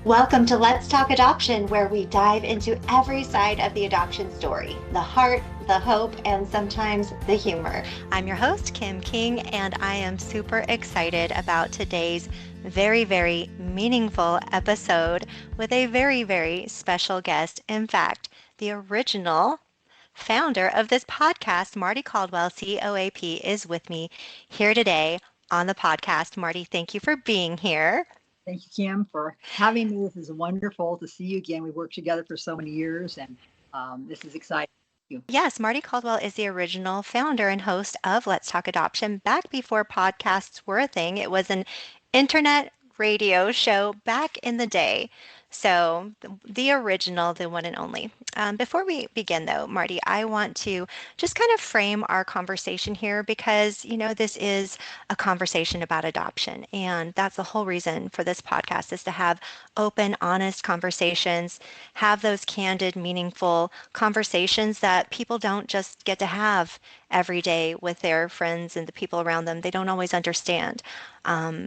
Welcome to Let's Talk Adoption, where we dive into every side of the adoption story, the heart, the hope, and sometimes the humor. I'm your host, Kim King, and I am super excited about today's very meaningful episode with a very special guest. In fact, the original founder of this podcast, Mardie Caldwell, C.O.A.P, is with me here today on the podcast. Mardie, thank you for being here. Thank you, Kim, for having me. This is wonderful to see you again. We worked together for so many years, and this is exciting. Thank you. Yes, Mardie Caldwell is the original founder and host of Let's Talk Adoption. Back before podcasts were a thing, it was an internet radio show back in the day. So, the original, the one and only. Before we begin, though, Mardie, I want to just kind of frame our conversation here because, this is a conversation about adoption. And that's the whole reason for this podcast is to have open, honest conversations, have those candid, meaningful conversations that people don't just get to have every day with their friends and the people around them. They don't always understand.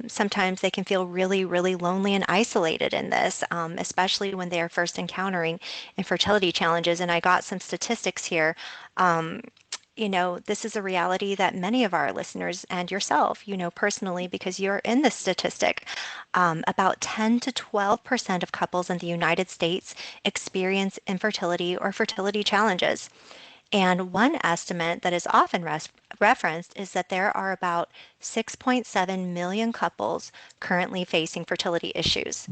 Sometimes they can feel really lonely and isolated in this, especially when they are first encountering infertility challenges. And I got some statistics here. This is a reality that many of our listeners and yourself, personally, because you're in this statistic, about 10 to 12% of couples in the United States experience infertility or fertility challenges. And one estimate that is often referenced is that there are about 6.7 million couples currently facing fertility issues.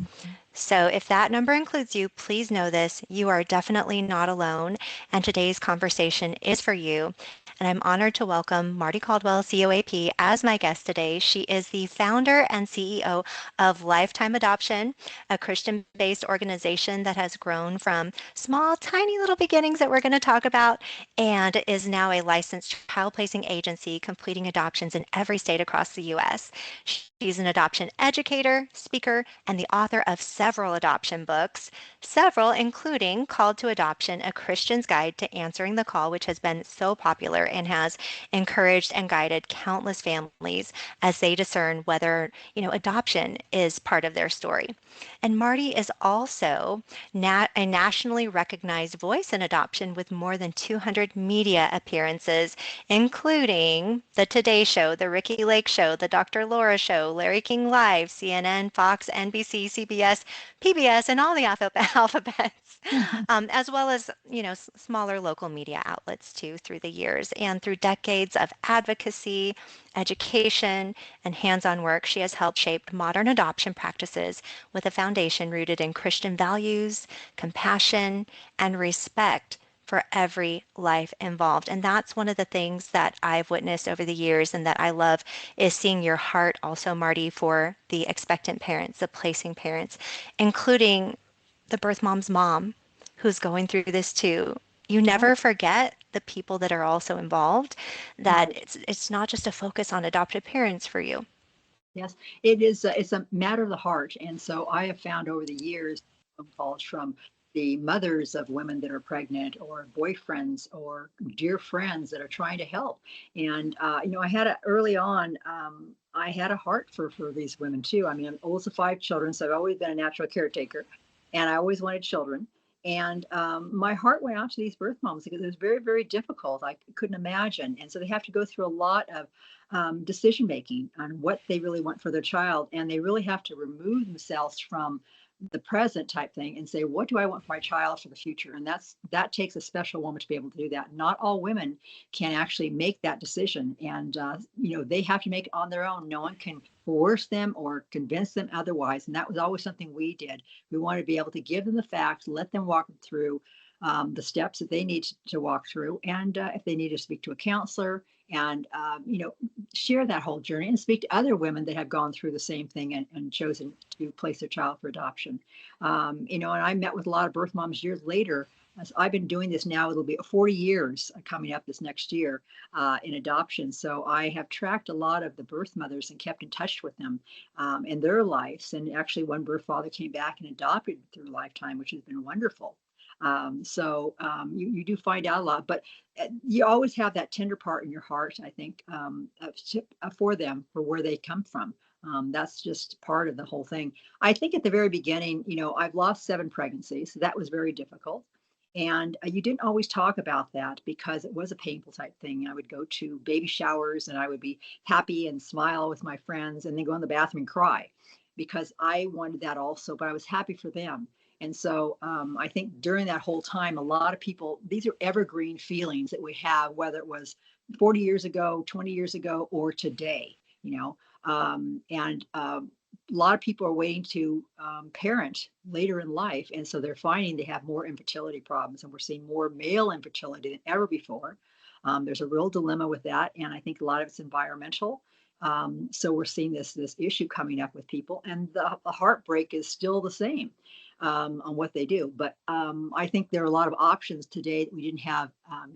So if that number includes you, please know this. You are definitely not alone, and today's conversation is for you. And I'm honored to welcome Mardie Caldwell, C.O.A.P, as my guest today. She is the founder and CEO of Lifetime Adoption, a Christian-based organization that has grown from small, tiny little beginnings that we're going to talk about and is now a licensed child placing agency completing adoptions in every state across the U.S. She's an adoption educator, speaker, and the author of several adoption books, several including Called to Adoption, A Christian's Guide to Answering the Call, which has been so popular and has encouraged and guided countless families as they discern whether, adoption is part of their story. And Mardie is also a nationally recognized voice in adoption with more than 200 media appearances, including The Today Show, The Ricky Lake Show, The Dr. Laura Show, Larry King Live, CNN, Fox, NBC, CBS, PBS, and all the alphabets, as well as, smaller local media outlets too through the years. And through decades of advocacy, education, and hands-on work, she has helped shape modern adoption practices with a foundation rooted in Christian values, compassion, and respect for every life involved. And that's one of the things that I've witnessed over the years and that I love is seeing your heart also, Mardie, for the expectant parents, the placing parents, including the birth mom's mom who's going through this too. You Right, never forget the people that are also involved, that right. it's not just a focus on adopted parents for you. Yes, it is. It's a matter of the heart, and so I have found over the years phone calls from the mothers of women that are pregnant, or boyfriends, or dear friends that are trying to help. And I had early on. I had a heart for these women too. I mean, I'm oldest of five children, so I've always been a natural caretaker, and I always wanted children. And my heart went out to these birth moms because it was very difficult. I couldn't imagine, and so they have to go through a lot of decision making on what they really want for their child. And they really have to remove themselves from the present type thing and say, what do I want for my child for the future? And that takes a special woman to be able to do that. Not all women can actually make that decision. And, they have to make it on their own. No one can coerce them or convince them otherwise. And that was always something we did. We wanted to be able to give them the facts, let them walk through the steps that they need to walk through. And if they need to speak to a counselor, and share that whole journey and speak to other women that have gone through the same thing and chosen to place their child for adoption. And I met with a lot of birth moms years later. As I've been doing this now, it'll be 40 years coming up this next year in adoption. So I have tracked a lot of the birth mothers and kept in touch with them in their lives. And actually, one birth father came back and adopted through Lifetime, which has been wonderful. You do find out a lot, but you always have that tender part in your heart, I think, for them, for where they come from. That's just part of the whole thing. I think at the very beginning, I've lost 7 pregnancies. So that was very difficult. And you didn't always talk about that because it was a painful type thing. I would go to baby showers and I would be happy and smile with my friends and then go in the bathroom and cry because I wanted that also, but I was happy for them. And so I think during that whole time, a lot of people, these are evergreen feelings that we have, whether it was 40 years ago, 20 years ago, or today, you know. And a lot of people are waiting to parent later in life. And so they're finding they have more infertility problems. And we're seeing more male infertility than ever before. There's a real dilemma with that. And I think a lot of it's environmental. So we're seeing this issue coming up with people. And the heartbreak is still the same on what they do. But I think there are a lot of options today that we didn't have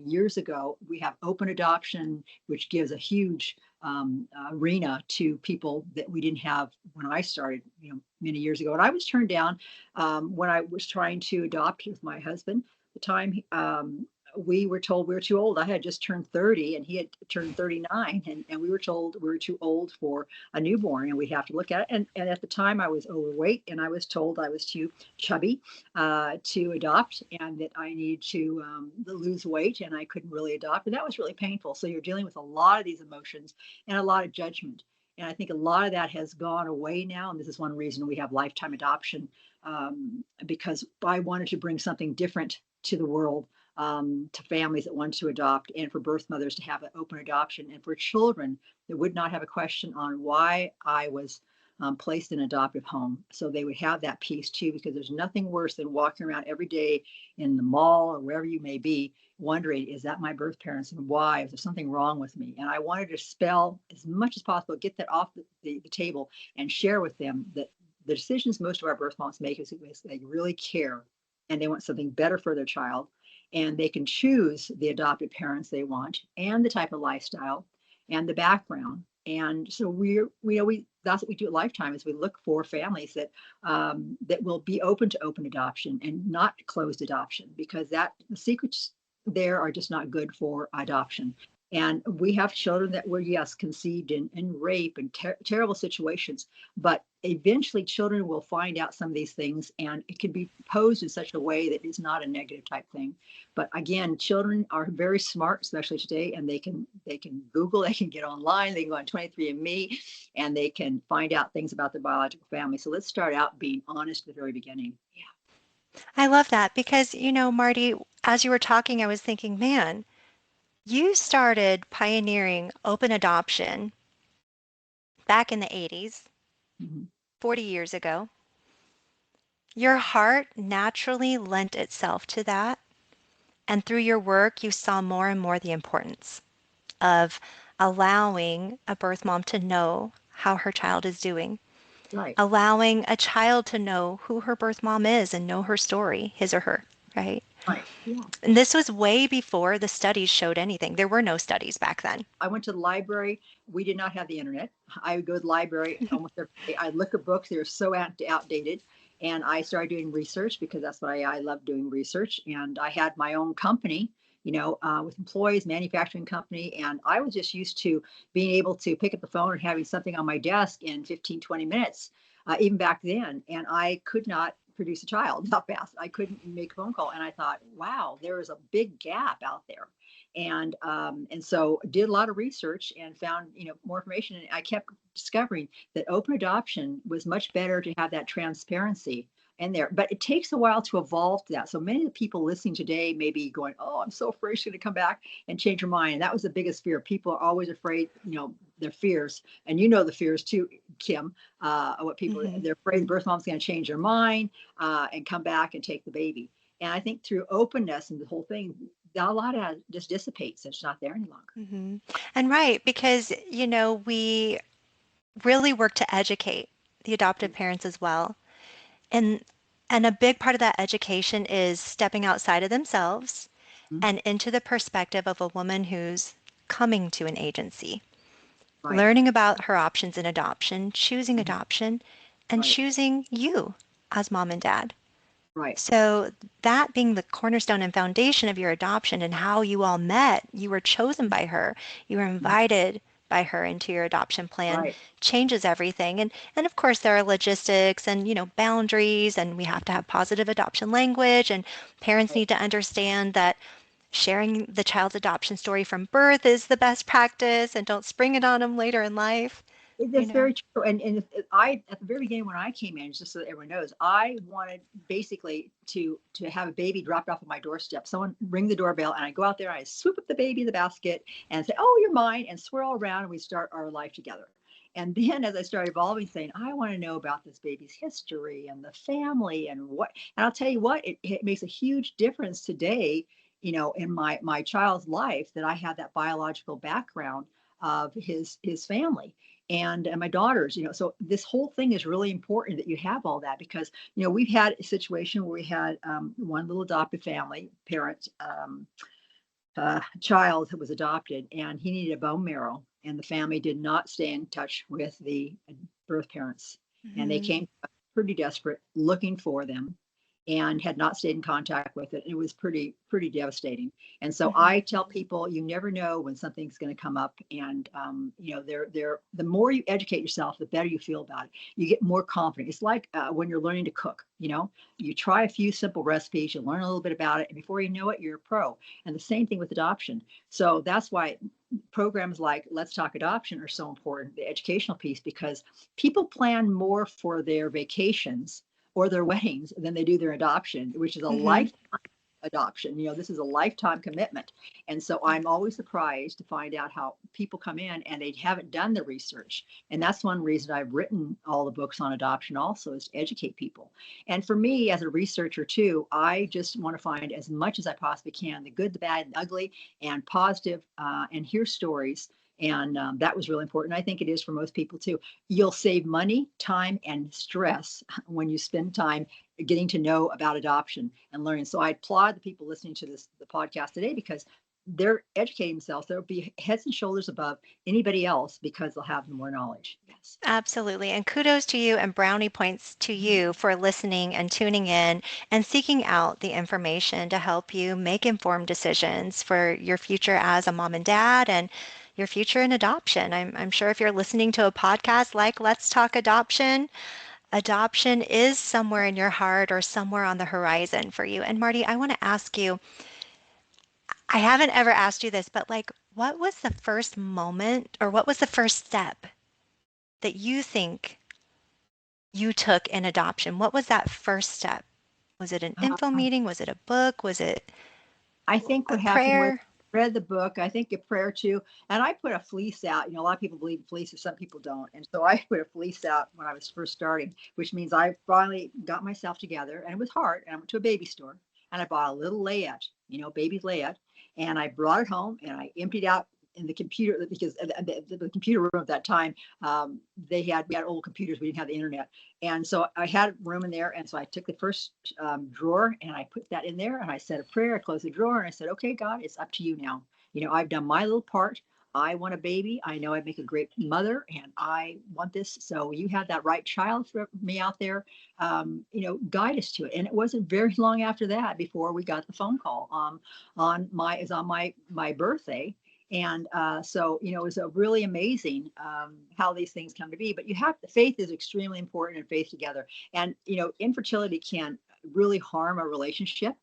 years ago. We have open adoption, which gives a huge arena to people that we didn't have when I started, many years ago. And I was turned down when I was trying to adopt with my husband. At the time, we were told we were too old. I had just turned 30 and he had turned 39. And we were told we were too old for a newborn and we have to look at it. And at the time, I was overweight and I was told I was too chubby to adopt and that I needed to lose weight and I couldn't really adopt. And that was really painful. So you're dealing with a lot of these emotions and a lot of judgment. And I think a lot of that has gone away now. And this is one reason we have lifetime adoption because I wanted to bring something different to the world, to families that want to adopt, and for birth mothers to have an open adoption, and for children that would not have a question on why I was placed in an adoptive home. So they would have that peace too, because there's nothing worse than walking around every day in the mall or wherever you may be, wondering, is that my birth parents and why? Is there something wrong with me? And I wanted to spell as much as possible, get that off the table and share with them that the decisions most of our birth moms make is they really care and they want something better for their child. And they can choose the adopted parents they want and the type of lifestyle and the background. And so we that's what we do at Lifetime is we look for families that will be open to open adoption and not closed adoption because that the secrets there are just not good for adoption. And we have children that were, yes, conceived in rape and terrible situations, but eventually children will find out some of these things and it can be posed in such a way that is not a negative type thing. But again, children are very smart, especially today, and they can Google, they can get online, they can go on 23andMe, and they can find out things about their biological family. So let's start out being honest at the very beginning. Yeah. I love that because, Marty, as you were talking, I was thinking, man, you started pioneering open adoption back in the 80s, Mhm. 40 years ago. Your heart naturally lent itself to that. And through your work, you saw more and more the importance of allowing a birth mom to know how her child is doing, Right. allowing a child to know who her birth mom is and know her story, his or her, right? Right. Yeah. And this was way before the studies showed anything. There were no studies back then. I went to the library. We did not have the internet. I would go to the library almost every day. I look at books; they're so outdated. And I started doing research because that's what I love doing research. And I had my own company, with employees, manufacturing company. And I was just used to being able to pick up the phone and having something on my desk in 15, 20 minutes, even back then. And I could not produce a child that fast. I couldn't make a phone call. And I thought, wow, there is a big gap out there. And so did a lot of research and found more information. And I kept discovering that open adoption was much better to have that transparency in there. But it takes a while to evolve to that. So many of the people listening today may be going, "Oh, I'm so afraid she's going to come back and change her mind." And that was the biggest fear. People are always afraid, their fears, and the fears too, Kim. What people Hmm. they're afraid the birth mom's going to change their mind and come back and take the baby. And I think through openness and the whole thing, a lot of that just dissipates. It's not there any longer. Hmm. And right, because, we really work to educate the adoptive parents as well. And and a big part of that education is stepping outside of themselves Mhm. and into the perspective of a woman who's coming to an agency, Right. learning about her options in adoption, choosing Mhm. adoption, and Right. choosing you as mom and dad. Right. So, that being the cornerstone and foundation of your adoption and how you all met, you were chosen by her, you were Mhm. invited by her into your adoption plan Right. changes everything. And of course there are logistics and boundaries, and we have to have positive adoption language, and parents Right. need to understand that sharing the child's adoption story from birth is the best practice, and don't spring it on them later in life, It you is know. very true. And I, at the very beginning when I came in, just so that everyone knows, I wanted basically to have a baby dropped off at my doorstep. Someone ring the doorbell, and I go out there and I swoop up the baby in the basket and say, "Oh, you're mine," and swirl around, and we start our life together. And then as I started evolving, saying, "I want to know about this baby's history and the family and what," and I'll tell you what, it makes a huge difference today, in my child's life, that I have that biological background of his family and my daughters. So this whole thing is really important that you have all that, because we've had a situation where we had one little adopted family parent, child that was adopted, and he needed a bone marrow, and the family did not stay in touch with the birth parents, and they Mhm. came pretty desperate looking for them, and had not stayed in contact with it. It was pretty devastating. And so I Mhm. tell people, you never know when something's going to come up, and they're the more you educate yourself, the better you feel about it. You get more confident. It's like when you're learning to cook. You try a few simple recipes, you learn a little bit about it, and before you know it, you're a pro. And the same thing with adoption. So that's why programs like Let's Talk Adoption are so important, the educational piece, because people plan more for their vacations or their weddings than they do their adoption, which is a Mhm. lifetime adoption. This is a lifetime commitment. And so I'm always surprised to find out how people come in and they haven't done the research. And that's one reason I've written all the books on adoption also, is to educate people. And for me as a researcher too, I just want to find as much as I possibly can, the good, the bad, and the ugly, and positive, and hear stories. And that was really important. I think it is for most people too. You'll save money, time, and stress when you spend time getting to know about adoption and learning. So I applaud the people listening to the podcast today, because they're educating themselves. They'll be heads and shoulders above anybody else because they'll have more knowledge. Yes. Absolutely. And kudos to you and brownie points to you for listening and tuning in and seeking out the information to help you make informed decisions for your future as a mom and dad and your future in adoption. I'm sure if you're listening to a podcast like Let's Talk Adoption, adoption is somewhere in your heart or somewhere on the horizon for you. And Mardie, I want to ask you, I haven't ever asked you this, but like, what was the first moment or what was the first step that you think you took in adoption? What was that first step? Was it an info Uh, meeting? Was it a book? Was it I think a what happened was, prayer? read the book, I think a prayer too, and I put a fleece out. A lot of people believe in fleeces, some people don't. And so I put a fleece out when I was first starting, which means I finally got myself together, and it was hard. And I went to a baby store and I bought a little layette, baby layette, and I brought it home and I emptied out in the computer, because the computer room at that time, we had old computers, we didn't have the internet, and so I had room in there. And so I took the first drawer and I put that in there, and I said a prayer. I closed the drawer and I said, "Okay, God, it's up to you now. I've done my little part. I want a baby. I know I'd make a great mother, and I want this. So you have that right child for me out there. Guide us to it." And it wasn't very long after that before we got the phone call on my birthday. And so, it was a really amazing how these things come to be. But faith is extremely important, and faith together. And, infertility can really harm a relationship.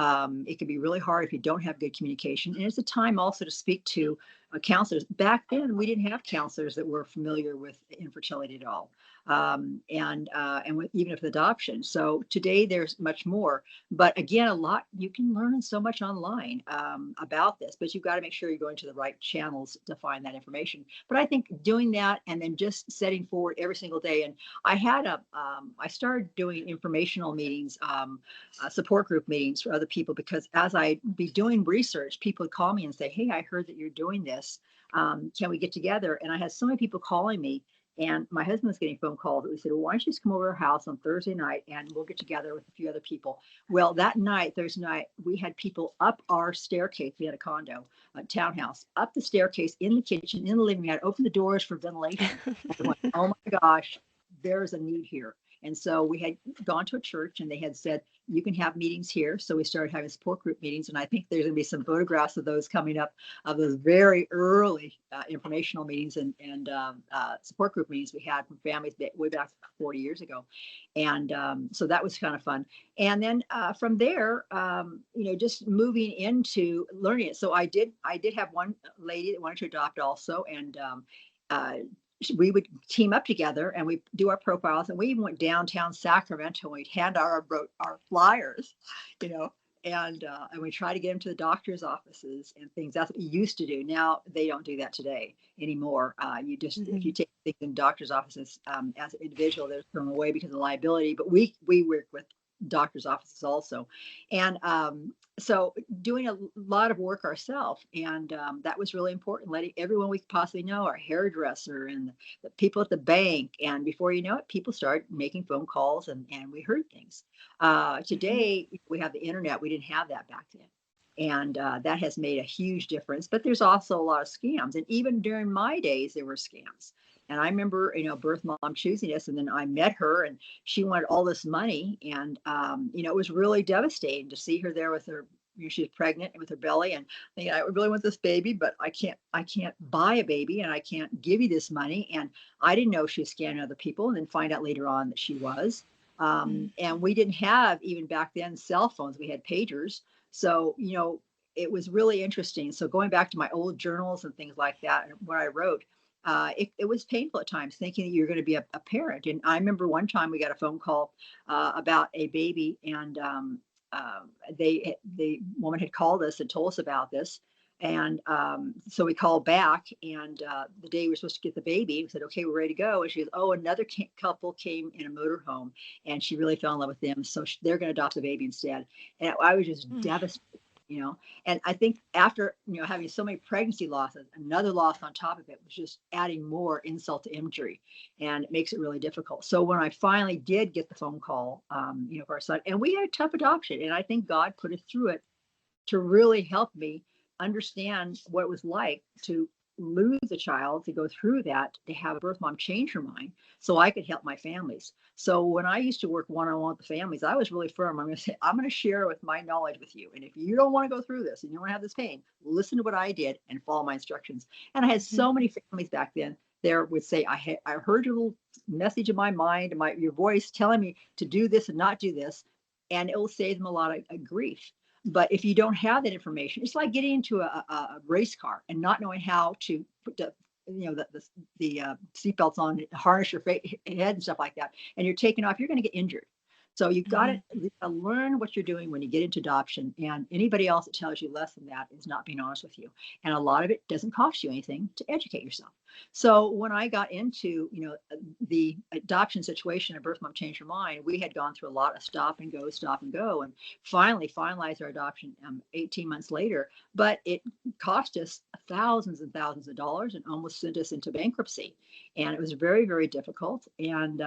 It can be really hard if you don't have good communication. And it's a time also to speak to counselors. Back then, we didn't have counselors that were familiar with infertility at all, even with adoption. So today, there's much more. But again, a lot you can learn so much online about this, but you've got to make sure you're going to the right channels to find that information. But I think doing that and then just setting forward every single day. And I started doing informational meetings, support group meetings for other people, because as I be doing research, people would call me and say, "Hey, I heard that you're doing this. Can we get together?" And I had so many people calling me. And my husband was getting phone calls. We said, "Well, why don't you just come over to our house on Thursday night and we'll get together with a few other people." Well, that night, Thursday night, we had people up our staircase. We had a condo, a townhouse, up the staircase, in the kitchen, in the living room. I opened the doors for ventilation. I went, "Oh my gosh, there's a need here." And so we had gone to a church and they had said, you can have meetings here. So we started having support group meetings. And I think there's going to be some photographs of those coming up, of those very early informational meetings and support group meetings we had from families way back 40 years ago. And so that was kind of fun. And then from there, just moving into learning it. So I did have one lady that wanted to adopt also. And uh, we would team up together and we do our profiles, and we even went downtown Sacramento and we'd hand out our flyers, you know, and we try to get them to the doctor's offices and things. That's what we used to do. Now they don't do that today anymore. You just, if you Mhm. take things in doctor's offices as an individual, they're thrown away because of liability. But we work with doctor's offices also, and so doing a lot of work ourselves, and that was really important, letting everyone we could possibly know, our hairdresser and the people at the bank. And before you know it, people started making phone calls, and we heard things. Mhm. Today we have the internet. We didn't have that back then, and that has made a huge difference. But there's also a lot of scams, and even during my days there were scams. And I remember, birth mom choosing us, and then I met her, and she wanted all this money, and it was really devastating to see her there with her. She was pregnant and with her belly, and thinking, I really want this baby, but I can't buy a baby, and I can't give you this money. And I didn't know she was scamming other people, and then find out later on that she was. Mhm. And we didn't have, even back then, cell phones. We had pagers, so it was really interesting. So going back to my old journals and things like that, and what I wrote, it was painful at times thinking that you're going to be a parent. And I remember one time we got a phone call about a baby, and uh, the woman had called us and told us about this. And so we called back, and the day we were supposed to get the baby, we said, "Okay, we're ready to go." And she goes, "Oh, another couple came in a motorhome, and she really fell in love with them, so they're going to adopt the baby instead." And I was just Mm. devastated. And I think after having so many pregnancy losses, another loss on top of it was just adding more insult to injury, and it makes it really difficult. So when I finally did get the phone call, for our son, and we had a tough adoption, and I think God put us through it to really help me understand what it was like to lose a child, to go through that, to have a birth mom change her mind so I could help my families. So when I used to work one-on-one with the families, I was really firm. I'm going to say, I'm going to share with my knowledge with you. And if you don't want to go through this and you don't have this pain, listen to what I did and follow my instructions. And I had Mhm. so many families back then there would say, I heard your little message in my mind, your voice telling me to do this and not do this. And it will save them a lot of grief. But if you don't have that information, it's like getting into a race car and not knowing how to put the seatbelts on, harness your head and stuff like that, and you're taking off, you're going to get injured. So Mhm. you got to learn what you're doing when you get into adoption. And anybody else that tells you less than that is not being honest with you. And a lot of it doesn't cost you anything to educate yourself. So when I got into the adoption situation, a birth mom changed her mind, we had gone through a lot of stop and go, and finally finalized our adoption 18 months later. But it cost us thousands and thousands of dollars and almost sent us into bankruptcy. And it was very, very difficult. And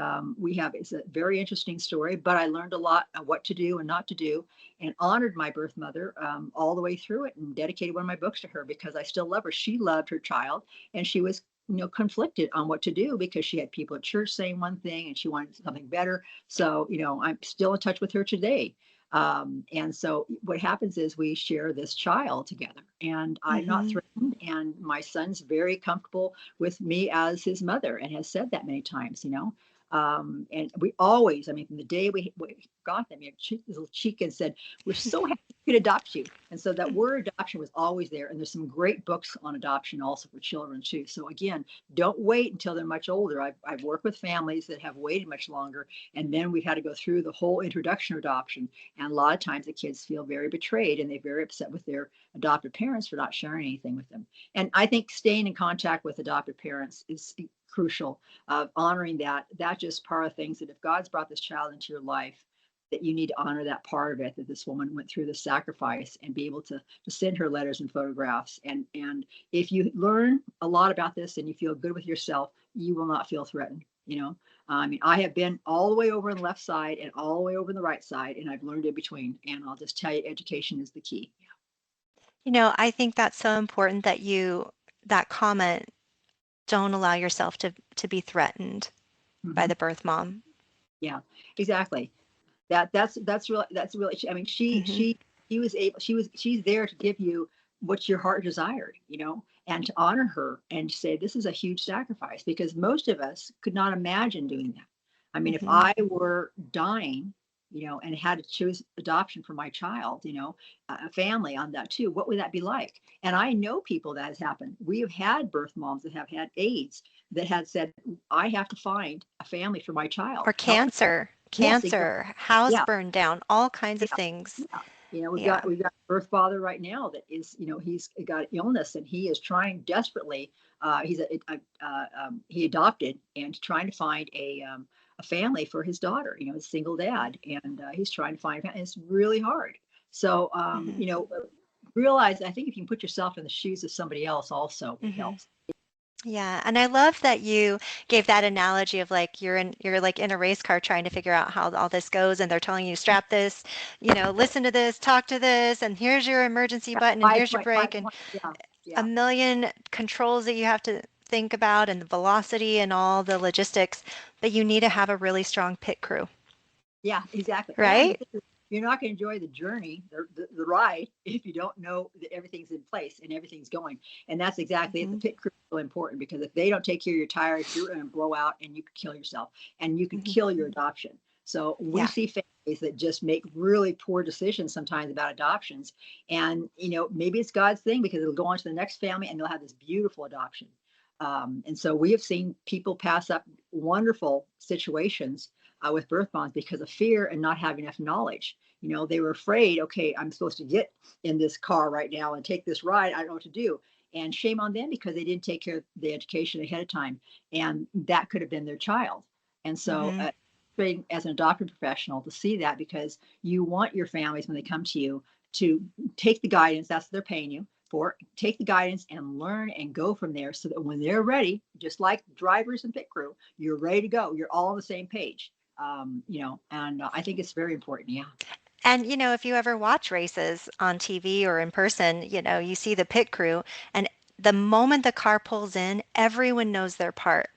it's a very interesting story, but I learned a lot of what to do and not to do, and honored my birth mother all the way through it, and dedicated one of my books to her because I still love her. She loved her child, and she was conflicted on what to do because she had people at church saying one thing and she wanted something better. So, I'm still in touch with her today. And so what happens is we share this child together, and I'm not Mhm. threatened. And my son's very comfortable with me as his mother and has said that many times. And we always, I mean, from the day we got them, his little cheek and said, "We're so happy we could adopt you." And so that word adoption was always there. And there's some great books on adoption also for children too. So again, don't wait until they're much older. I've worked with families that have waited much longer, and then we've had to go through the whole introduction of adoption. And a lot of times the kids feel very betrayed and they're very upset with their adoptive parents for not sharing anything with them. And I think staying in contact with adoptive parents is crucial, of honoring that just part of things, that if God's brought this child into your life, that you need to honor that part of it, that this woman went through the sacrifice, and be able to send her letters and photographs. And if you learn a lot about this and you feel good with yourself, you will not feel threatened. I mean, I have been all the way over on the left side and all the way over on the right side, and I've learned in between. And I'll just tell you, education is the key. I think that's so important that that comment, don't allow yourself to be threatened by Mhm. the birth mom. Yeah, exactly. That's really, I mean, Hmm. she was able, she's there to give you what your heart desired, and to honor her and to say this is a huge sacrifice, because most of us could not imagine doing that. I mean, if Hmm. I were dying, and had to choose adoption for my child, a family on that too, what would that be like? And I know people that has happened. We have had birth moms that have had AIDS that had said, I have to find a family for my child. Or Help me. Yes, exactly. cancer, house Yeah. burned down, all kinds of Yeah, things. yeah. Yeah. We've got a birth father right now that is, he's got illness and he is trying desperately. He adopted and trying to find a family for his daughter. A single dad, and he's trying to find. And it's really hard. So, Hmm. realize, I think if you can put yourself in the shoes of somebody else, also it Hmm. helps. Yeah, and I love that you gave that analogy of like you're like in a race car trying to figure out how all this goes, and they're telling you strap this, listen to this, talk to this, and here's your emergency Yeah, button, and five here's your point, five brake, and point. Yeah, a yeah, million controls that you have to think about, and the velocity and all the logistics, but you need to have a really strong pit crew, yeah, exactly. And the right? thing is, you're not going to enjoy the journey, the ride, if you don't know that everything's in place and everything's going. And that's exactly it. The Hmm. pit crew is so important, because if they don't take care of your tires, you're going to blow out and you could kill yourself and you could Hmm. kill your adoption. So we Yeah. see families that just make really poor decisions sometimes about adoptions. And, maybe it's God's thing, because it'll go on to the next family and they'll have this beautiful adoption. And so we have seen people pass up wonderful situations with birth bonds because of fear and not having enough knowledge. They were afraid, okay, I'm supposed to get in this car right now and take this ride. I don't know what to do. And shame on them, because they didn't take care of the education ahead of time. And that could have been their child. And so, Hmm. as an adoptive professional, to see that, because you want your families, when they come to you, to take the guidance that's what they're paying you for, take the guidance and learn and go from there, so that when they're ready, just like drivers and pit crew, you're ready to go. You're all on the same page. And I think it's very important. Yeah, And if you ever watch races on TV or in person, you see the pit crew, and the moment the car pulls in, everyone knows their part.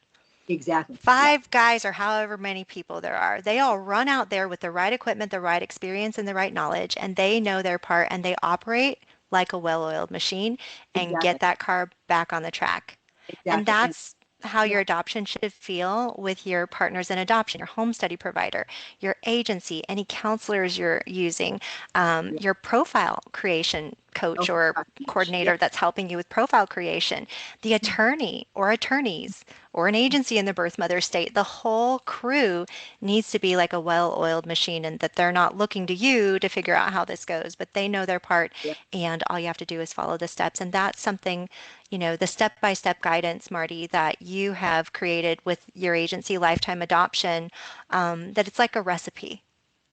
exactly. Yeah, Five guys or however many people there are, they all run out there with the right equipment, the right experience, and the right knowledge, and they know their part and they operate like a well-oiled machine and exactly. get that car back on the track. And Exactly. And that's how yeah, your adoption should feel with your partners in adoption, your home study provider, your agency, any counselors you're using, yeah. your profile creation Oh coach my or gosh. Huge. Yeah. coordinator that's helping you with profile creation, the attorney or attorneys, or an agency in the birth mother state. The whole crew needs to be like a well oiled machine, and that they're not looking to you to figure out how this goes, but they know their part, Yeah. and all you have to do is follow the steps. And that's something, the step by step guidance, Mardie, that you have created with your agency, Lifetime Adoption, that it's like a recipe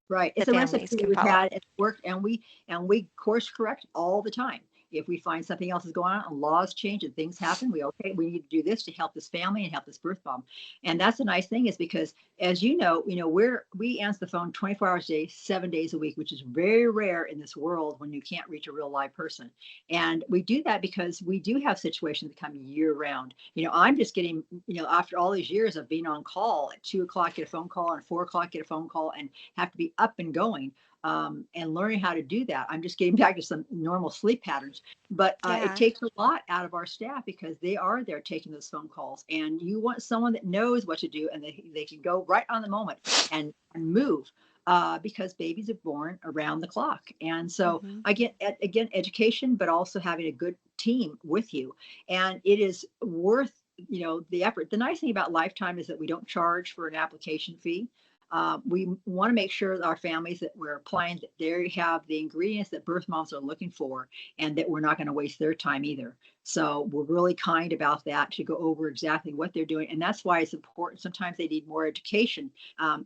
Right. It's that a recipe families that can we've follow. had. It's worked, and we course correct all the time. If we find something else is going on and laws change and things happen, we need to do this to help this family and help this birth mom. And that's the nice thing, is because, as we answer the phone 24 hours a day, 7 days a week, which is very rare in this world when you can't reach a real live person. And we do that because we do have situations that come year round. I'm just getting, after all these years of being on call at 2 o'clock, get a phone call, and 4 o'clock, get a phone call, and have to be up and going, and learning how to do that. I'm just getting back to some normal sleep patterns, but it Yeah. takes a lot out of our staff, because they are there taking those phone calls, and you want someone that knows what to do, and they can go right on the moment and move. Because babies are born around the clock, and so Hmm. I get, again, education, but also having a good team with you, and it is worth, the effort. The nice thing about Lifetime is that we don't charge for an application fee. We want to make sure that our families that we're applying, that they have the ingredients that birth moms are looking for, and that we're not going to waste their time either. So we're really kind about that, to go over exactly what they're doing. And that's why it's important. Sometimes they need more education,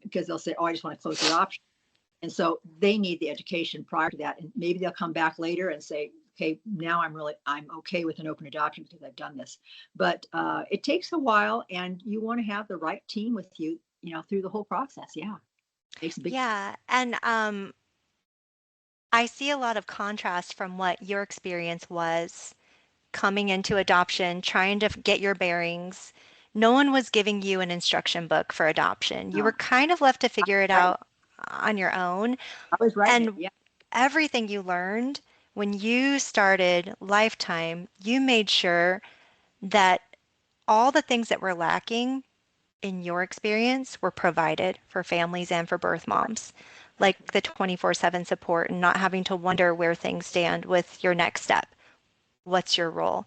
because they'll say, oh, I just want to close the option. And so they need the education prior to that. And maybe they'll come back later and say, okay, now I'm okay with an open adoption because I've done this. But it takes a while, and you want to have the right team with you, through the whole process. Yeah, makes a big. Yeah. And I see a lot of contrast from what your experience was coming into adoption, trying to get your bearings, No one was giving you an instruction book for adoption. You were No, kind of left to figure it right. out on your own. I was writing it. And Yeah, everything you learned when you started Lifetime, you made sure that all the things that were lacking in your experience were provided for families and for birth moms, like exactly. the 24/7 support and not having to wonder where things stand with your next step. What's your role?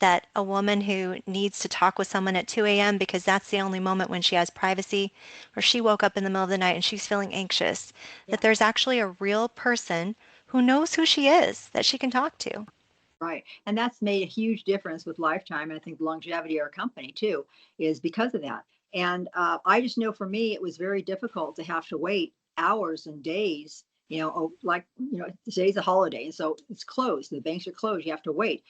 That a woman who needs to talk with someone at 2 a.m. because that's the only moment when she has privacy, or she woke up in the middle of the night and she's feeling anxious, that Yeah. there's actually a real person who knows who she is that she can talk to. Right. And that's made a huge difference with Lifetime. And I think the longevity of our company too is because of that. And I just know for me, it was very difficult to have to wait hours and days. Oh, like, today's a holiday. And so it's closed. The banks are closed. You have to wait.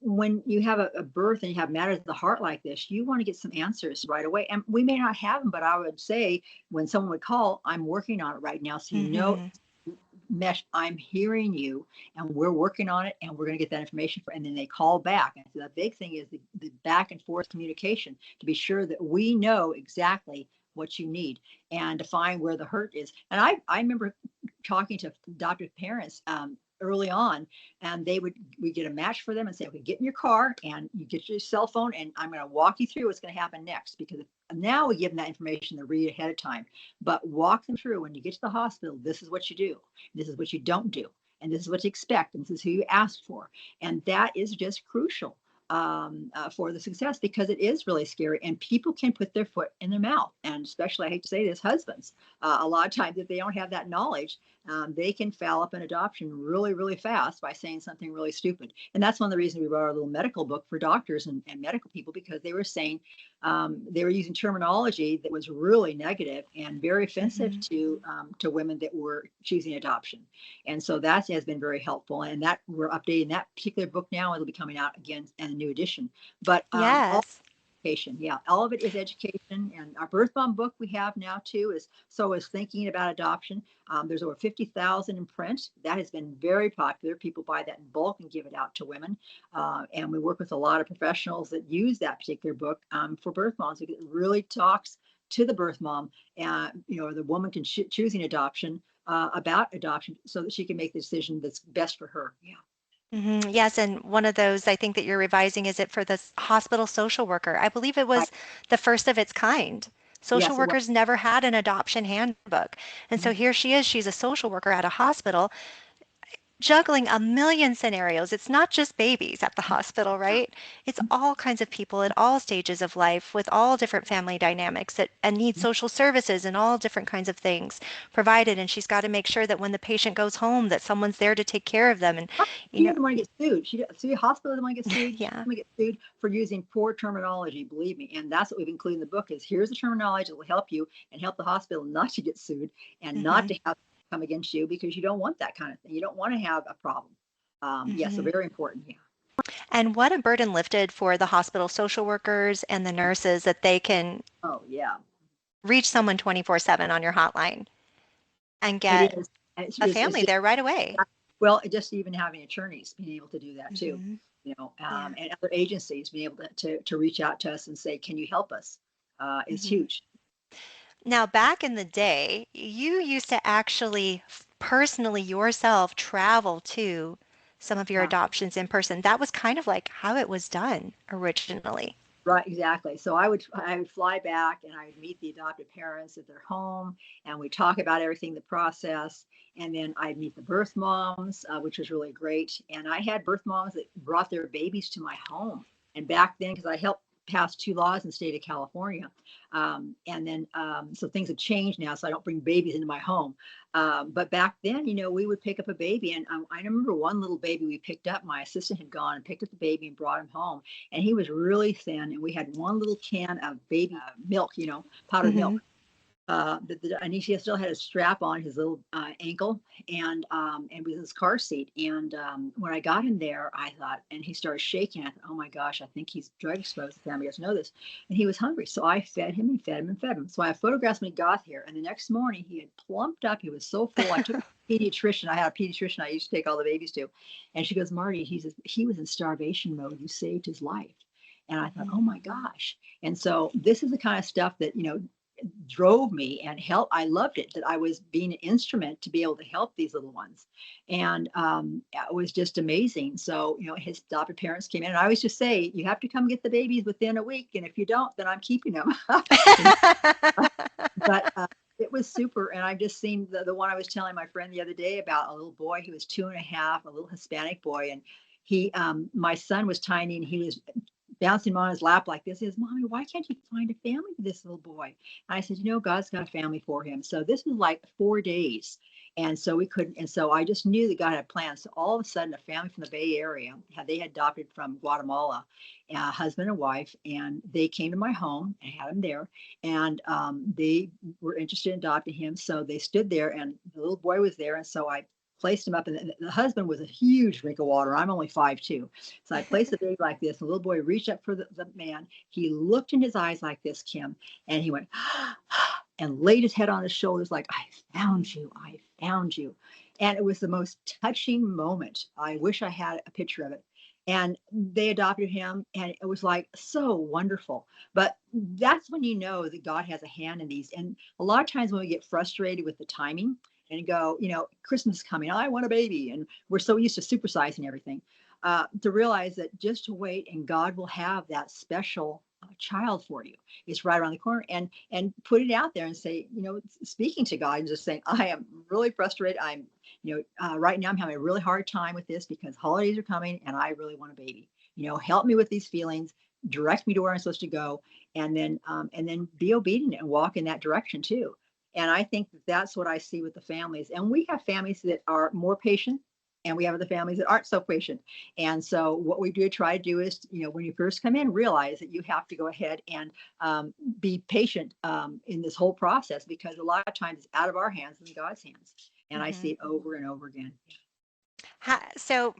When you have a birth and you have matters of the heart like this, you want to get some answers right away. And we may not have them, but I would say when someone would call, I'm working on it right now. So, Hmm. mesh, I'm hearing you and we're working on it and we're going to get that information and then they call back. And so the big thing is the back and forth communication to be sure that we know exactly what you need and to find where the hurt is. And I remember talking to adoptive parents early on, and we get a match for them and say, okay, get in your car and you get your cell phone and I'm going to walk you through what's going to happen next, because now we give them that information to read ahead of time, but walk them through. When you get to the hospital, this is what you do, this is what you don't do, and this is what you expect, and this is who you ask for. And that is just crucial for the success, because it is really scary and people can put their foot in their mouth. And especially, I hate to say this, husbands, a lot of times if they don't have that knowledge, they can foul up an adoption really, really fast by saying something really stupid. And that's one of the reasons we wrote our little medical book for doctors and medical people, because they were saying they were using terminology that was really negative and very offensive Hmm. to women that were choosing adoption. And so that has been very helpful. And that we're updating that particular book now. It'll be coming out again in a new edition. But all Yes. education, yeah, all of it is education. And our birth mom book we have now too is thinking about adoption. There's over 50,000 in print. That has been very popular. People buy that in bulk and give it out to women. And we work with a lot of professionals that use that particular book for birth moms. It really talks to the birth mom, and the woman can choosing adoption, about adoption, so that she can make the decision that's best for her. Yeah. Hmm. Yes, and one of those I think that you're revising is it for the hospital social worker. I believe it Right. was the first of its kind. Social Yes, it was. workers never had an adoption handbook. And so here she is, she's a social worker at a hospital juggling a million scenarios. It's not just babies at the hospital, right? It's all kinds of people at all stages of life with all different family dynamics that and need social services and all different kinds of things provided. And she's got to make sure that when the patient goes home, that someone's there to take care of them. And you She know, doesn't want to get sued. The hospital doesn't want to get sued. She yeah. doesn't want to get sued for using poor terminology. Believe me, and that's what we've included in the book. Is here's the terminology that will help you and help the hospital not to get sued and not Hmm. to have come against you, because you don't want that kind of thing. You don't want to have a problem. Yeah, so Hmm. very important. Yeah. And what a burden lifted for the hospital social workers and the nurses that they can Oh, yeah. reach someone 24/7 on your hotline and It get is. a It's family just, there right away. well, just even having attorneys being able to do that too, Hmm. Yeah. and other agencies being able to reach out to us and say, can you help us? Is Hmm. huge. Now, back in the day, you used to actually personally yourself travel to some of your Yeah. adoptions in person. That was kind of like how it was done originally. Right, exactly. So I would fly back and I would meet the adopted parents at their home, and we talk about everything, the process, and then I'd meet the birth moms, which was really great. And I had birth moms that brought their babies to my home. And back then, because I helped pass two laws in the state of California, and then so things have changed now, so I don't bring babies into my home. But back then, we would pick up a baby, and I remember one little baby we picked up. My assistant had gone and picked up the baby and brought him home, and he was really thin. And we had one little can of baby milk, powdered Hmm. milk. And he still had a strap on his little ankle, and with his car seat. And when I got him there, I thought, and he started shaking. I thought, oh my gosh, I think he's drug exposed. The family doesn't know this, and he was hungry. So I fed him and fed him and fed him. So I photographed when he got here, and the next morning he had plumped up. He was so full. I took a pediatrician. I had a pediatrician I used to take all the babies to, and she goes, Marty, he was in starvation mode. You saved his life. And I thought, oh Mhm. my gosh. And so this is the kind of stuff that, drove me and helped. I loved it that I was being an instrument to be able to help these little ones. And it was just amazing. So, his adopted parents came in, and I always just say, you have to come get the babies within a week. And if you don't, then I'm keeping them. you know, but it was super. And I've just seen the one I was telling my friend the other day about, a little boy. He was 2.5, a little Hispanic boy. And my son was tiny, and he was bouncing him on his lap like this. He says, Mommy, why can't you find a family for this little boy? And I said, God's got a family for him. So this was like 4 days. And so we couldn't, and so I just knew that God had plans. So all of a sudden, a family from the Bay Area, they had adopted from Guatemala, husband and wife, and they came to my home. I had him there, and they were interested in adopting him. So they stood there, and the little boy was there. And so I placed him up, and the husband was a huge drink of water. I'm only 5'2". So I placed the baby like this. The little boy reached up for the man. He looked in his eyes like this, Kim, and he went, and laid his head on his shoulders like, I found you. I found you. And it was the most touching moment. I wish I had a picture of it. And they adopted him, and it was like so wonderful. But that's when you know that God has a hand in these. And a lot of times when we get frustrated with the timing and go, Christmas is coming, I want a baby. And we're so used to supersizing everything, to realize that just to wait, and God will have that special child for you. It's right around the corner. And put it out there and say, speaking to God and just saying, I am really frustrated. I'm, right now I'm having a really hard time with this because holidays are coming and I really want a baby. Help me with these feelings, direct me to where I'm supposed to go, and then be obedient and walk in that direction too. And I think that's what I see with the families. And we have families that are more patient, and we have other families that aren't so patient. And so what we do try to do is, when you first come in, realize that you have to go ahead and be patient in this whole process, because a lot of times it's out of our hands and God's hands. And I see Mhm. it over and over again. So,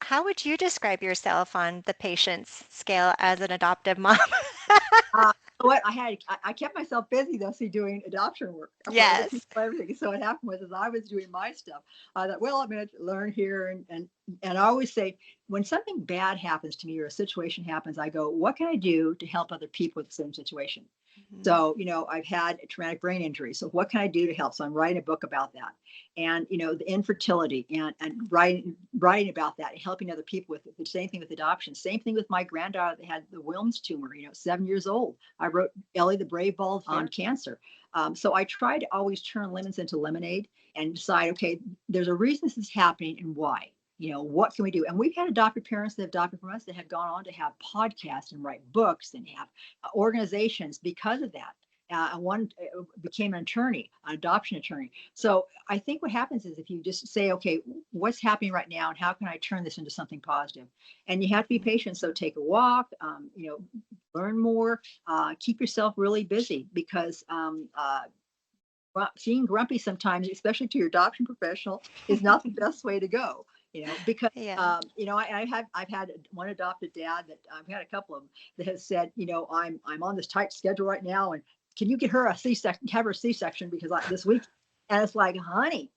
how would you describe yourself on the patience scale as an adoptive mom? Uh, what I kept myself busy though, see, doing adoption work for other people, Yes. everything. So what happened was, as I was doing my stuff, I thought, well, I'm going to learn here, and I always say, when something bad happens to me or a situation happens, I go, what can I do to help other people with the same situation? Mhm. So, I've had a traumatic brain injury. So what can I do to help? So I'm writing a book about that. And, the infertility, and writing about that, and helping other people with it. The same thing with adoption. Same thing with my granddaughter that had the Wilms tumor, 7 years old. I wrote Ellie the Brave Bald on cancer. So I try to always turn lemons into lemonade and decide, okay, there's a reason this is happening and why. What can we do? And we've had adopted parents that have adopted from us that have gone on to have podcasts and write books and have organizations because of that. One became an attorney, an adoption attorney. So I think what happens is, if you just say, okay, what's happening right now and how can I turn this into something positive? And you have to be Mhm. patient. So take a walk, learn more, keep yourself really busy, because being grumpy sometimes, especially to your adoption professional, is not the best way to go. Because Yeah. I've had one adopted dad that I've had a couple of them that has said, I'm on this tight schedule right now, and can you get her a C-section, have her a C-section because this week, and it's like, honey,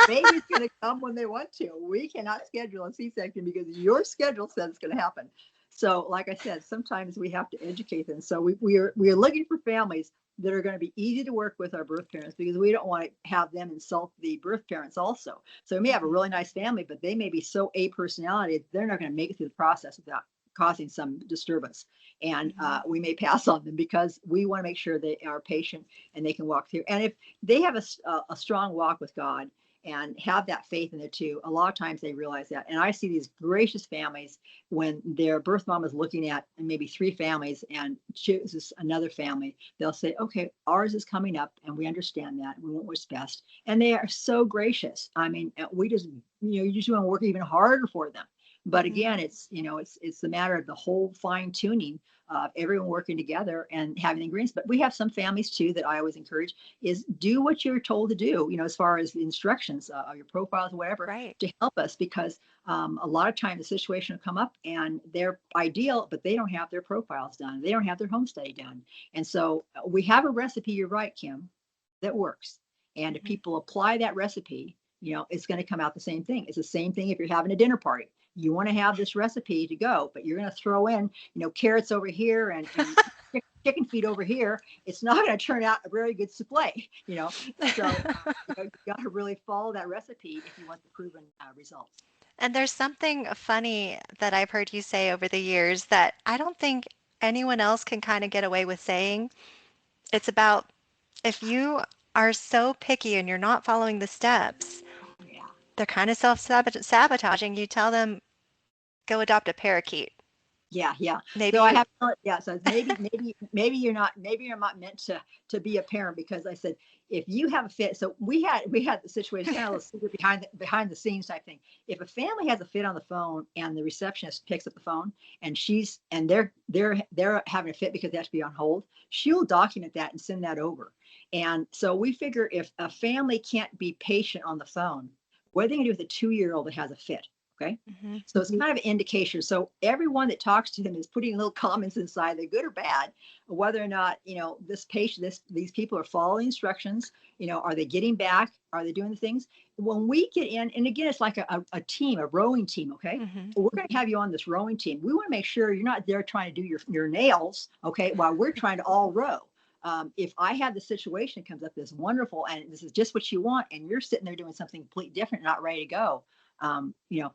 baby's going to come when they want to. We cannot schedule a C-section because your schedule says it's going to happen. So, like I said, sometimes we have to educate them. So we are looking for families that are going to be easy to work with our birth parents, because we don't want to have them insult the birth parents also. So we may have a Mhm. really nice family, but they may be so A personality, they're not going to make it through the process without causing some disturbance. And Mhm. we may pass on them, because we want to make sure they are patient and they can walk through. And if they have a strong walk with God and have that faith in it too, a lot of times they realize that. And I see these gracious families, when their birth mom is looking at maybe 3 families and chooses another family, they'll say, okay, ours is coming up and we understand that. We want what's best. And they are so gracious. I mean, we just, you just want to work even harder for them. But Mhm. again, it's the matter of the whole fine tuning of everyone working together and having ingredients. But we have some families too that I always encourage, is do what you're told to do, as far as the instructions, your profiles, whatever, Right. to help us, because a lot of times the situation will come up and they're ideal, but they don't have their profiles done. They don't have their home study done. And so we have a recipe, you're right, Kim, that works. And if Mhm. people apply that recipe, it's going to come out the same thing. It's the same thing if you're having a dinner party. you want to have this recipe to go, but you're going to throw in, carrots over here and chicken feet over here. It's not going to turn out a very good souffle. So you got to really follow that recipe if you want the proven results. And there's something funny that I've heard you say over the years that I don't think anyone else can kind of get away with saying. It's about if you are so picky and you're not following the steps, Yeah. they're kind of self-sabotaging. You tell them, go adopt a parakeet. Yeah, yeah. Maybe So I you, have, yeah. So maybe you're not meant to be a parent, because I said if you have a fit. So we had the situation, kind of a secret behind the scenes type thing. If a family has a fit on the phone and the receptionist picks up the phone and they're having a fit because they have to be on hold, she'll document that and send that over. And so we figure if a family can't be patient on the phone, what are they going to do with a 2-year-old that has a fit? Okay. Mhm. So it's kind of an indication. So everyone that talks to them is putting little comments inside, they're good or bad, whether or not, this patient, these people are following instructions, are they getting back? Are they doing the things? When we get in, and again, it's like a team, a rowing team, okay? Mhm. We're going to have you on this rowing team. We want to make sure you're not there trying to do your nails, okay, while we're trying to all row. If I have the situation comes up this wonderful and this is just what you want, and you're sitting there doing something completely different, not ready to go, um, you know,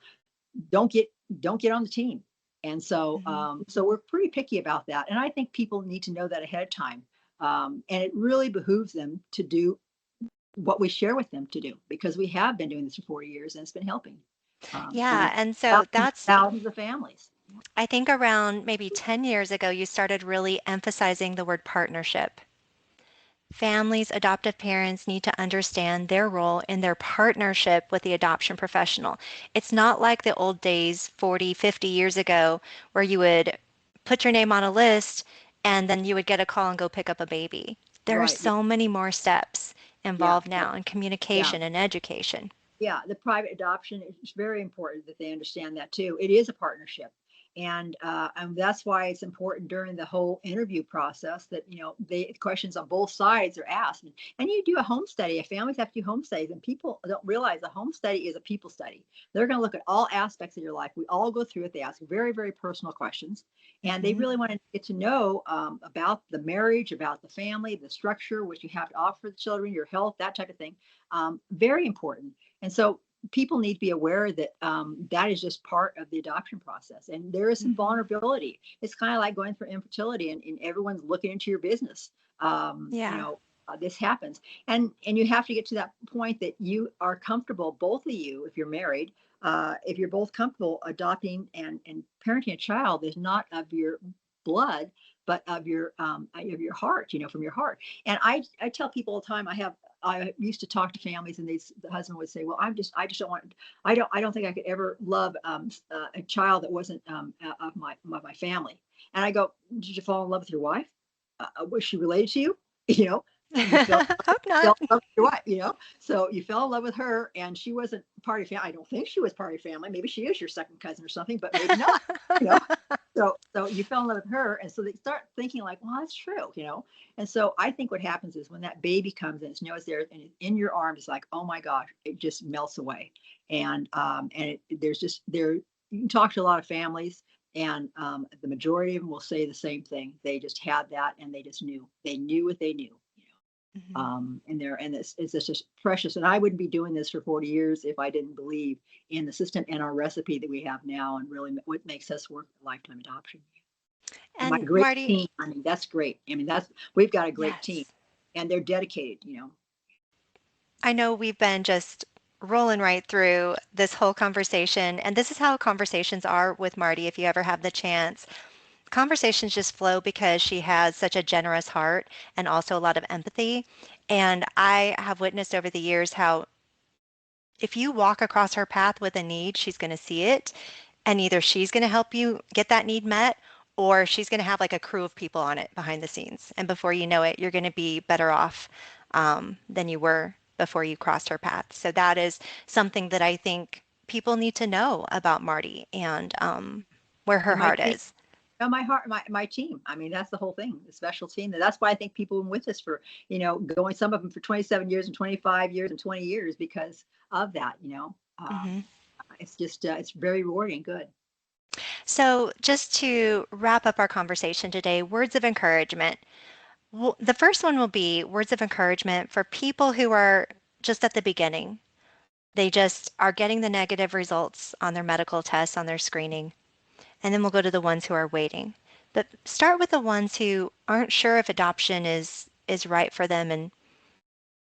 don't get don't get on the team. And so Mhm. so we're pretty picky about that, and I think people need to know that ahead of time. And it really behooves them to do what we share with them to do, because we have been doing this for 40 years and it's been helping, Yeah, and so thousands, that's, thousands of families. I think around maybe 10 years ago, you started really emphasizing the word partnership. Families, adoptive parents need to understand their role in their partnership with the adoption professional. It's not like the old days 40, 50 years ago where you would put your name on a list and then you would get a call and go pick up a baby. There are Right. Yeah. so many more steps Yeah. involved now in Yeah. communication and education. Yeah, the private adoption, it's very important that they understand that too. It is a partnership. And that's why it's important during the whole interview process that, the questions on both sides are asked. And you do a home study. Families have to do home studies, and people don't realize a home study is a people study. They're going to look at all aspects of your life. We all go through it. They ask very, very personal questions. And they Mhm. really want to get to know about the marriage, about the family, the structure, what you have to offer the children, your health, that type of thing. Very important. And so people need to be aware that that is just part of the adoption process. And there is some Mhm. vulnerability. It's kind of like going through infertility, and everyone's looking into your business. Yeah. This happens. And you have to get to that point that you are comfortable, both of you, if you're married, if you're both comfortable adopting and parenting a child that's not of your blood, but of your heart, from your heart. And I tell people all the time, I used to talk to families, and the husband would say, "Well, I just don't want, I don't think I could ever love a child that wasn't of my family." And I go, "Did you fall in love with your wife? Was she related to you? You know, you Hope fell not. in love with your wife. So you fell in love with her, and she wasn't part of family. I don't think she was part of family. Maybe she is your second cousin or something, but maybe not. You know, so you fell in love with her, and so they start thinking like, well, that's true. And so I think what happens is when that baby comes and it's there and it's in your arms, it's like, oh my gosh, it just melts away. There's just there. You can talk to a lot of families, and the majority of them will say the same thing. They just had that, and they just knew. They knew what they knew. Mhm. And it's just precious. And I wouldn't be doing this for 40 years if I didn't believe in the system and our recipe that we have now, and really what makes us work lifetime adoption. And my And great Mardie, team, I mean, that's great. I mean, we've got a great team, yes. and they're dedicated. I know we've been just rolling right through this whole conversation, and this is how conversations are with Mardie if you ever have the chance. Conversations just flow because she has such a generous heart and also a lot of empathy. And I have witnessed over the years how if you walk across her path with a need, she's going to see it. And either she's going to help you get that need met, or she's going to have like a crew of people on it behind the scenes. And before you know it, you're going to be better off than you were before you crossed her path. So that is something that I think people need to know about Mardie and where her And my heart team, is. my heart, my team. I mean, that's the whole thing, the special team. That's why I think people have been with us for, going, some of them for 27 years and 25 years and 20 years because of that. Hmm. It's just, it's very rewarding. Good. So, just to wrap up our conversation today, words of encouragement. The first one will be words of encouragement for people who are just at the beginning. They just are getting the negative results on their medical tests, on their screening. And then we'll go to the ones who are waiting. But start with the ones who aren't sure if adoption is right for them, and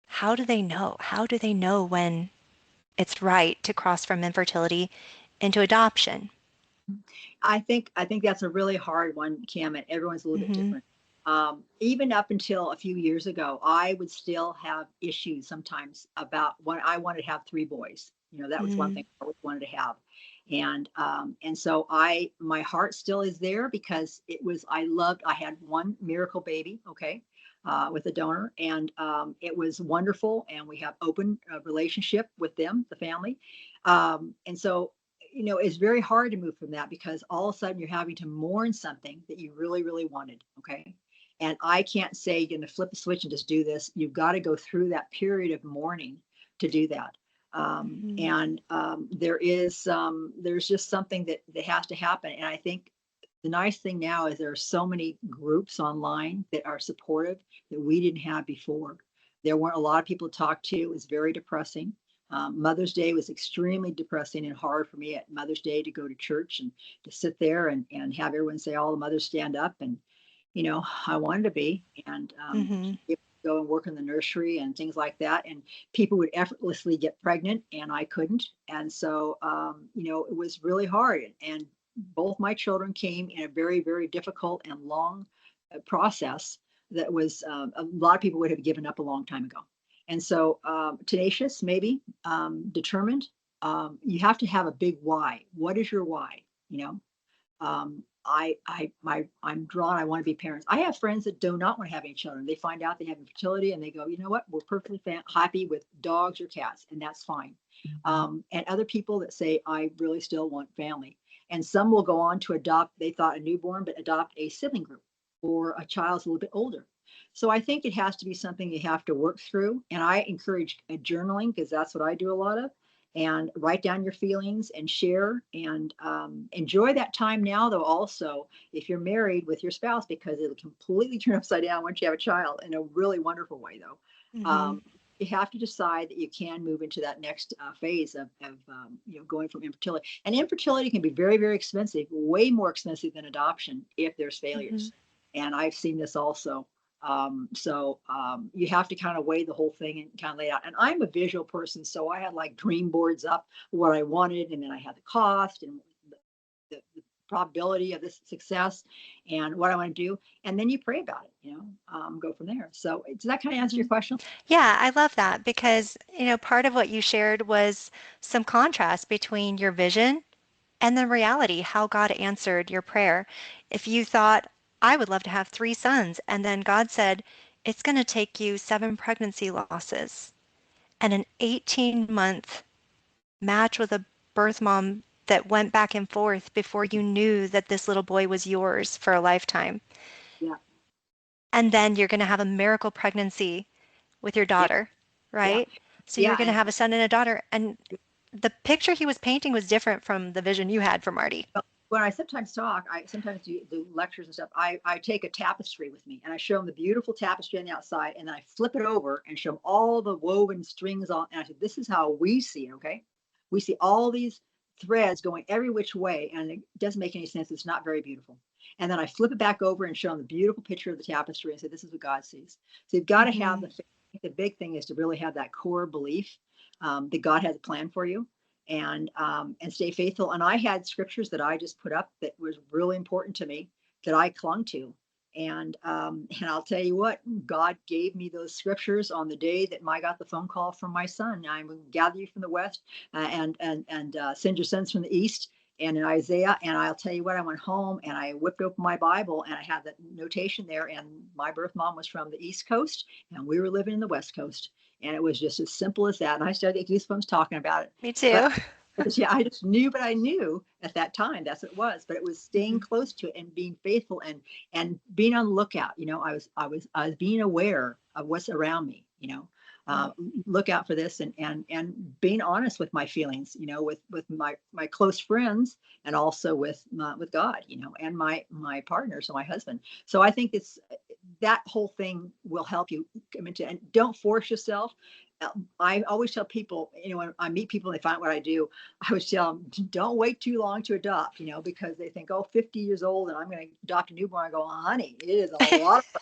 how do they know? How do they know when it's right to cross from infertility into adoption? I think that's a really hard one, Kim, and everyone's a little bit Mm-hmm. different. Even up until a few years ago, I would still have issues sometimes about when I wanted to have three boys. That was one Mm-hmm. thing I always wanted to have, and so my heart still is there because I had one miracle baby, okay, with a donor, and it was wonderful, and we have open relationship with them, the family, and so it's very hard to move from that because all of a sudden you're having to mourn something that you really, really wanted. Okay. And I can't say you're going to flip a switch and just do this. You've got to go through that period of mourning to do that. There's just something that has to happen. And I think the nice thing now is there are so many groups online that are supportive that we didn't have before. There weren't a lot of people to talk to. It was very depressing. Mother's Day was extremely depressing and hard for me at Mother's Day to go to church and to sit there and have everyone say all the mothers stand up. And I wanted to be, and Mm-hmm. go and work in the nursery and things like that, and people would effortlessly get pregnant and I couldn't. And so it was really hard, and both my children came in a very, very difficult and long process that was a lot of people would have given up a long time ago. And so tenacious, maybe, determined. You have to have a big why. What is your why? You know, I'm drawn. I want to be parents. I have friends that do not want to have any children. They find out they have infertility and they go, you know what? We're perfectly happy with dogs or cats, and that's fine. And other people that say, I really still want family. And some will go on to adopt. They thought a newborn, but adopt a sibling group or a child's a little bit older. So I think it has to be something you have to work through. And I encourage journaling because that's what I do a lot of, and write down your feelings and share and enjoy that time now, though, also if you're married with your spouse, because it'll completely turn upside down once you have a child in a really wonderful way, though. Mm-hmm. You have to decide that you can move into that next phase of going from infertility. And infertility can be very, very expensive, way more expensive than adoption if there's Mm-hmm. failures. And I've seen this also. You have to kind of weigh the whole thing and kind of lay it out. And I'm a visual person, so I had like dream boards up what I wanted, and then I had the cost and the probability of this success and what I want to do, and then you pray about it. Go from there. So does that kind of answer Mm-hmm. your question? Yeah, I love that because, part of what you shared was some contrast between your vision and the reality, how God answered your prayer. If you thought, I would love to have three sons, and then God said, it's going to take you 7 pregnancy losses and an 18-month match with a birth mom that went back and forth before you knew that this little boy was yours for a lifetime. Yeah, And then you're going to have a miracle pregnancy with your yeah, daughter, yeah, right? So you're yeah. going to have a son and a daughter. And the picture he was painting was different from the vision you had for Marty. Well, when I sometimes talk, I sometimes do lectures and stuff. I take a tapestry with me and I show them the beautiful tapestry on the outside, and then I flip it over and show them all the woven strings on. And I said, "This is how we see it. Okay, we see all these threads going every which way, and it doesn't make any sense. It's not very beautiful." And then I flip it back over and show them the beautiful picture of the tapestry and say, "This is what God sees." So you've got to have Mm-hmm. the faith. The big thing is to really have that core belief that God has a plan for you, and stay faithful. And I had scriptures that I just put up that was really important to me that I clung to. And I'll tell you what, God gave me those scriptures on the day that I got the phone call from my son. I will gather you from the west and send your sons from the east. And in Isaiah, and I'll tell you what, I went home and I whipped open my Bible and I had that notation there. And my birth mom was from the East Coast, and we were living in the West Coast. And it was just as simple as that. And I started to get goosebumps talking about it. Me But too. yeah, I just knew, but I knew at that time that's what it was. But it was staying Mm-hmm. close to it and being faithful and being on the lookout. I was being aware of what's around me. uh, look out for this, and being honest with my feelings, with my close friends, and also with God, and my partner, so my husband. So I think it's that whole thing will help you come into, and don't force yourself. I always tell people, when I meet people and they find out what I do, I always tell them, don't wait too long to adopt, because they think, oh, 50 years old and I'm going to adopt a newborn. I go, honey, it is a lot of,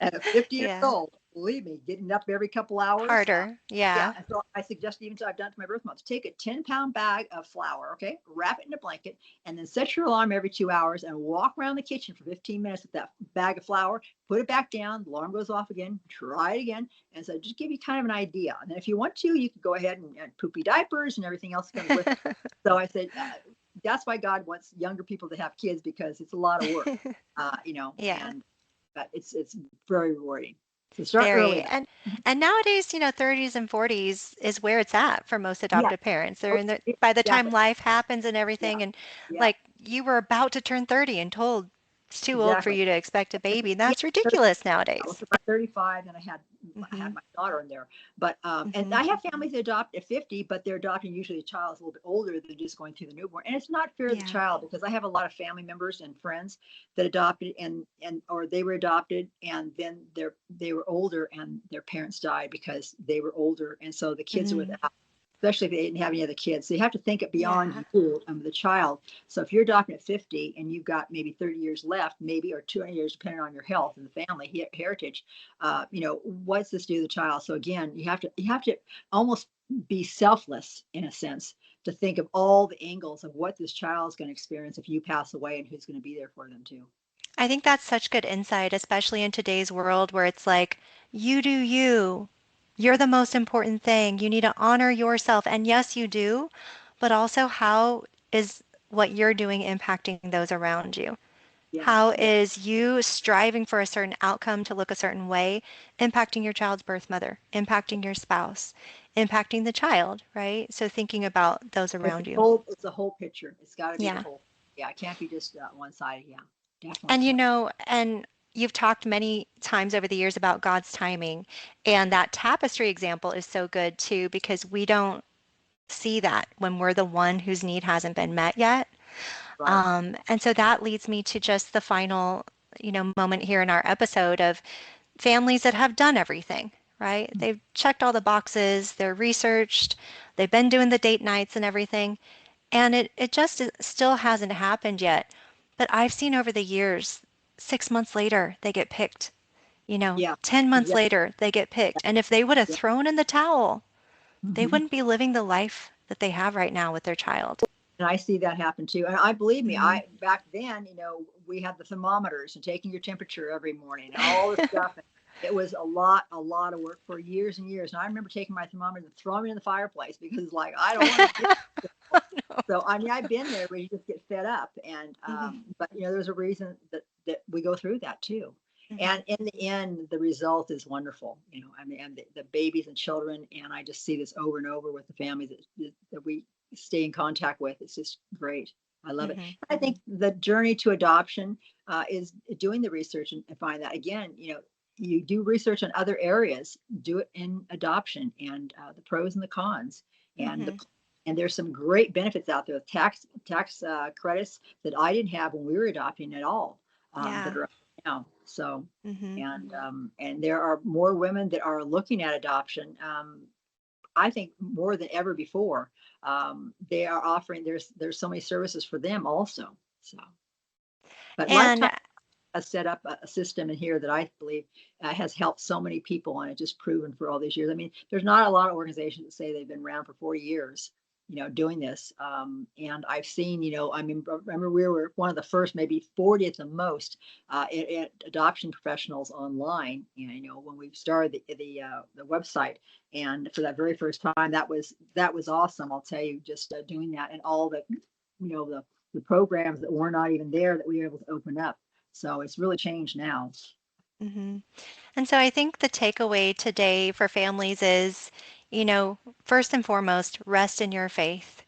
at 50 years Yeah. old, believe me, getting up every couple hours. Harder. Yeah, Yeah. and so I suggest, even so I've done it to my birth moms, take a 10-pound bag of flour, okay, wrap it in a blanket, and then set your alarm every 2 hours and walk around the kitchen for 15 minutes with that bag of flour, put it back down, the alarm goes off again, try it again. And so just give you kind of an idea. And then if you want to, you can go ahead and poopy diapers and everything else that comes with it. So I said, that's why God wants younger people to have kids, because it's a lot of work, Yeah. and but it's very rewarding. So start Very. early. And nowadays, 30s and 40s is where it's at for most Yeah. adoptive parents. They're Oh, in the yeah, by the time exactly. life happens and Yeah. everything, and Yeah. like you were about to turn 30 and told it's too old for Exactly. you to expect a baby. Yeah. That's ridiculous nowadays. Was about 35, and I had Mhm. my daughter in there. But and Mhm. I have families that adopt at 50, but they're adopting usually a child is a little bit older than just going through the newborn. And it's not fair to the Yeah. child, because I have a lot of family members and friends that adopted, and or they were adopted, and then they were older and their parents died because they were older, and so the kids are Mhm. without, especially if they didn't have any other kids. So you have to think it beyond Yeah. you, the child. So if you're adopting at 50 and you've got maybe 30 years left, maybe, or 20 years, depending on your health and the family heritage, what's this do to the child? So again, you have to almost be selfless in a sense, to think of all the angles of what this child is going to experience if you pass away, and who's going to be there for them too. I think that's such good insight, especially in today's world where it's like, you do you. You're the most important thing. You need to honor yourself. And yes, you do, but also how is what you're doing impacting those around you? Yeah, How yeah, is you striving for a certain outcome to look a certain way impacting your child's birth mother, impacting your spouse, impacting the child, right? So thinking about those around you. it's a whole picture. It's got to be the Yeah. whole. Yeah, it can't be just one sided. Yeah, definitely And can't. and you've talked many times over the years about God's timing. And that tapestry example is so good too, because we don't see that when we're the one whose need hasn't been met yet. Right. And so that leads me to just the final, moment here in our episode of families that have done everything, right? They've checked all the boxes, they're researched, they've been doing the date nights and everything, and it just still hasn't happened yet. But I've seen over the years, 6 months later, they get picked. Yeah. 10 months Exactly. later, they get picked. And if they would have Yeah. thrown in the towel, they Hmm. wouldn't be living the life that they have right now with their child. And I see that happen too. And I believe me, Hmm. I back then, we had the thermometers and taking your temperature every morning and all this stuff. And it was a lot of work for years and years. And I remember taking my thermometer and throwing it in the fireplace, because like I don't want to. So I mean, I've been there where you just get fed up, and Hmm. but there's a reason that we go through that too. Hmm. And in the end, the result is wonderful. I mean, and the babies and children, and I just see this over and over with the families that we stay in contact with. It's just great. I love it. Hmm. I think the journey to adoption is doing the research, and find that again. You do research on other areas, do it in adoption, and the pros and the cons, and the Hmm. and there's some great benefits out there, tax credits that I didn't have when we were adopting at all, that Yeah. are up now. So, Hmm. and there are more women that are looking at adoption. I think more than ever before. They are offering, there's so many services for them also. So, but Lifetime And has set up a system in here that I believe has helped so many people, and it's just proven for all these years. I mean, there's not a lot of organizations that say they've been around for 40 years, doing this. And I've seen, I mean, remember we were one of the first, maybe 40 at the most, adoption professionals online. And when we started the website, and for that very first time, that was awesome. I'll tell you, just doing that, and all the programs that were not even there that we were able to open up. So it's really changed now. hmm and so I think the takeaway today for families is, first and foremost, rest in your faith.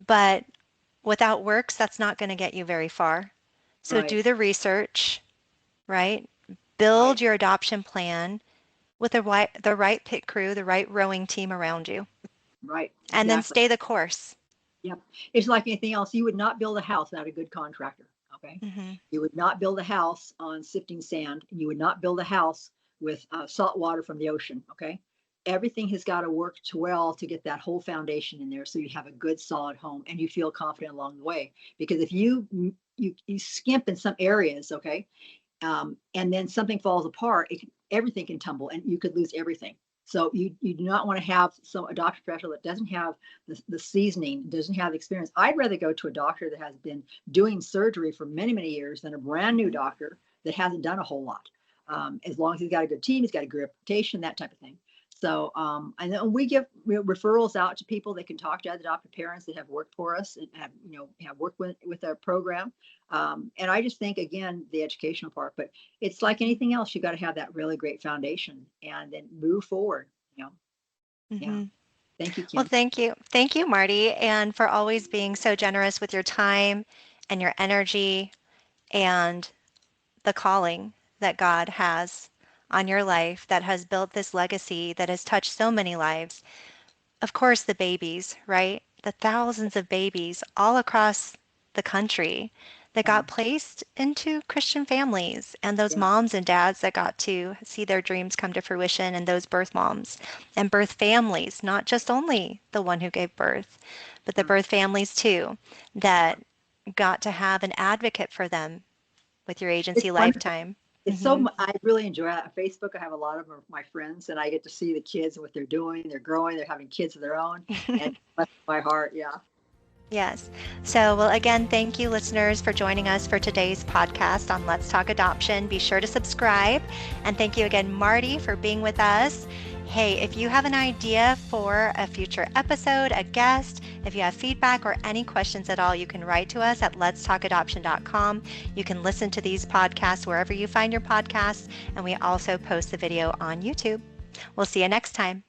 But without works, that's not going to get you very far. So Right, do the research, right? Build right. your adoption plan. with the right pit crew, the right rowing team around you, Right, and then exactly. stay the course. Yep. It's like anything else. You would not build a house without a good contractor. Okay. Hmm. You would not build a house on sifting sand, and you would not build a house with salt water from the ocean. Okay. Everything has got to work to well to get that whole foundation in there, so you have a good solid home and you feel confident along the way. Because if you skimp in some areas, okay, and then something falls apart, everything can tumble and you could lose everything. So you do not want to have a doctor professional that doesn't have the seasoning, doesn't have the experience. I'd rather go to a doctor that has been doing surgery for many, many years than a brand new Hmm. doctor that hasn't done a whole lot. As long as he's got a good team, he's got a good reputation, that type of thing. So, and then we give referrals out to people that can talk to other doctor parents that have worked for us and have worked with our program. And I just think, again, the educational part, but it's like anything else. You got to have that really great foundation and then move forward. You know, yeah. Hmm. Thank you, Well, Kim. thank you. Thank you, Marty, and for always being so generous with your time and your energy and the calling that God has on your life that has built this legacy that has touched so many lives. Of course, the babies, right? The thousands of babies all across the country that Yeah, got placed into Christian families, and those yeah, moms and dads that got to see their dreams come to fruition, and those birth moms and birth families, not just only the one who gave birth, but the yeah. birth families too, that got to have an advocate for them with your It's agency wonderful. lifetime. It's Hmm. I really enjoy it. On Facebook, I have a lot of my friends, and I get to see the kids and what they're doing. They're growing. They're having kids of their own, and it blesses my heart. Yeah. Yes. So, well, again, thank you, listeners, for joining us for today's podcast on Let's Talk Adoption. Be sure to subscribe. And thank you again, Marty, for being with us. Hey, if you have an idea for a future episode, a guest, if you have feedback or any questions at all, you can write to us at letstalkadoption.com. You can listen to these podcasts wherever you find your podcasts, and we also post the video on YouTube. We'll see you next time.